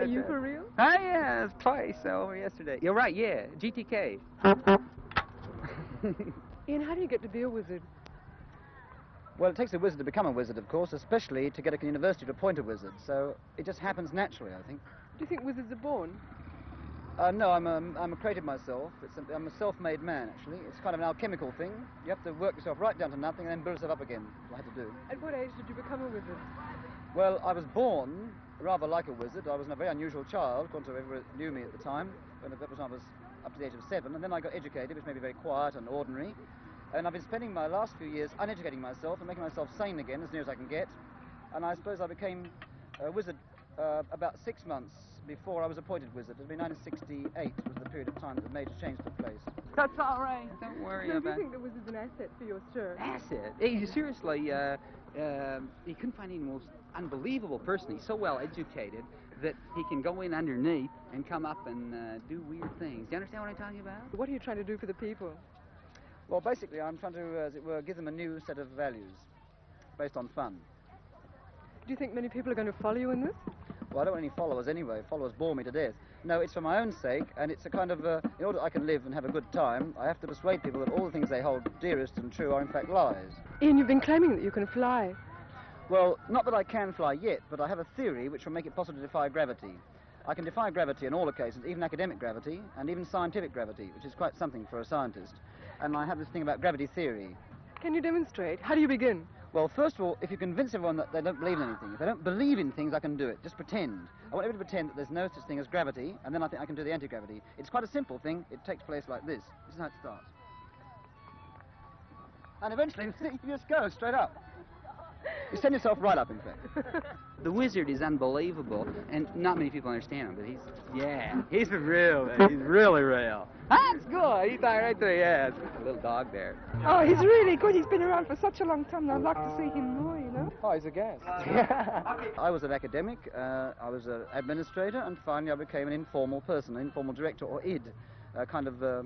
Are you for real? Ah, yeah, twice over yesterday. You're right, yeah, GTK. Ian, how do you get to be a wizard? Well, it takes a wizard to become a wizard, of course, especially to get a university to appoint a wizard. So it just happens naturally, I think. Do you think wizards are born? No, I'm a creative myself. I'm a self-made man, actually. It's kind of an alchemical thing. You have to work yourself right down to nothing and then build yourself up again. That's what I had to do. At what age did you become a wizard? Well, I was born rather like a wizard. I was a very unusual child, according to whoever knew me at the time. That was when I was up to the age of 7. And then I got educated, which made me very quiet and ordinary. And I've been spending my last few years uneducating myself and making myself sane again, as near as I can get. And I suppose I became a wizard about 6 months before I was appointed wizard. It was 1968 was the period of time that the major change took place. That's all right. Don't worry So do about you think the wizard's an asset for your stir? asset. Hey, seriously, he couldn't find any most unbelievable person. He's so well educated that he can go in underneath and come up and do weird things. Do you understand what I'm talking about? What are you trying to do for the people? Well, basically, I'm trying to, as it were, give them a new set of values based on fun. Do you think many people are going to follow you in this? Well, I don't want any followers anyway. Followers bore me to death. No, it's for my own sake, and it's a kind of, in order that I can live and have a good time, I have to persuade people that all the things they hold dearest and true are in fact lies. Ian, you've been claiming that you can fly. Well, not that I can fly yet, but I have a theory which will make it possible to defy gravity. I can defy gravity in all occasions, even academic gravity, and even scientific gravity, which is quite something for a scientist. And I have this thing about gravity theory. Can you demonstrate? How do you begin? Well, first of all, if you convince everyone that they don't believe in anything, if they don't believe in things, I can do it. Just pretend. I want everybody to pretend that there's no such thing as gravity, and then I think I can do the anti-gravity. It's quite a simple thing. It takes place like this. This is how it starts. And eventually, you just go straight up. You send yourself right up, in fact. The wizard is unbelievable, and not many people understand him, but he's for real, man. He's really real. That's good. He's right there, yeah. It's a little dog there. Oh, he's really good. He's been around for such a long time. I'd like to see him more, you know. Oh, he's a guest. I was an academic, I was an administrator, and finally I became an informal person, an informal director, or ID, a kind of a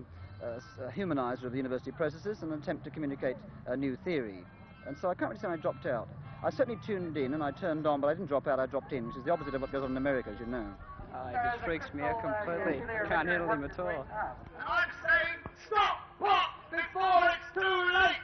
humanizer of the university processes, and an attempt to communicate a new theory. And so I can't really say I dropped out. I certainly tuned in and I turned on, but I didn't drop out, I dropped in, which is the opposite of what goes on in America, as you know. It just freaks me out completely. Can't handle him at all. And I'm saying, stop pop before it's too late.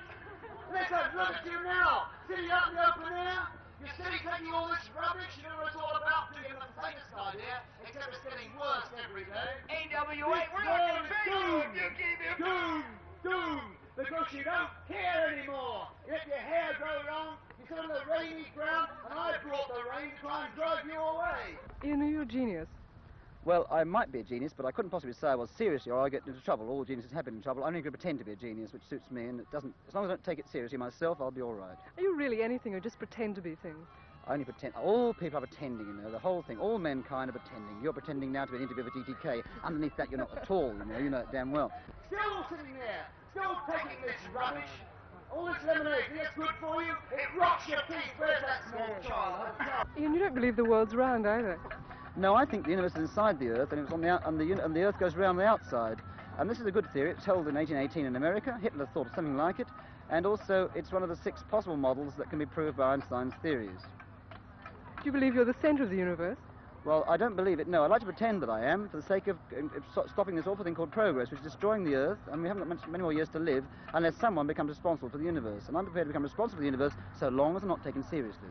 Listen, look at you now. Sitting out in the open air. You're sitting taking all this rubbish. You know what it's all about. Do you have the faintest idea? Except it's getting worse every day. AWA, we're not going to be you keep it. Doom. Because you don't care anymore. If your hair grows long, you sit on the rainy ground, and I brought the rain to try and drive you away. Ian, are you a genius? Well, I might be a genius, but I couldn't possibly say I was seriously, or I get into trouble. All geniuses have been in trouble. I'm only going to pretend to be a genius, which suits me, and it doesn't. As long as I don't take it seriously myself, I'll be all right. Are you really anything, or just pretend to be things? I only pretend. All people are pretending, you know, the whole thing. All mankind are pretending. You're pretending now to be an interviewer for GTK. Underneath that, you're not at all, you know it damn well. Still sitting there, still taking this rubbish. All this lemonade, think it's good for you? It rots your teeth. Where's that small child? Ian, you don't believe the world's round either. No, I think the universe is inside the Earth, and it's on and the Earth goes round the outside. And this is a good theory. It's held in 1818 in America. Hitler thought of something like it. And also, it's one of the 6 possible models that can be proved by Einstein's theories. Do you believe you're the centre of the universe? Well, I don't believe it, no. I'd like to pretend that I am, for the sake of stopping this awful thing called progress, which is destroying the Earth, and we haven't got many more years to live, unless someone becomes responsible for the universe. And I'm prepared to become responsible for the universe, so long as I'm not taken seriously.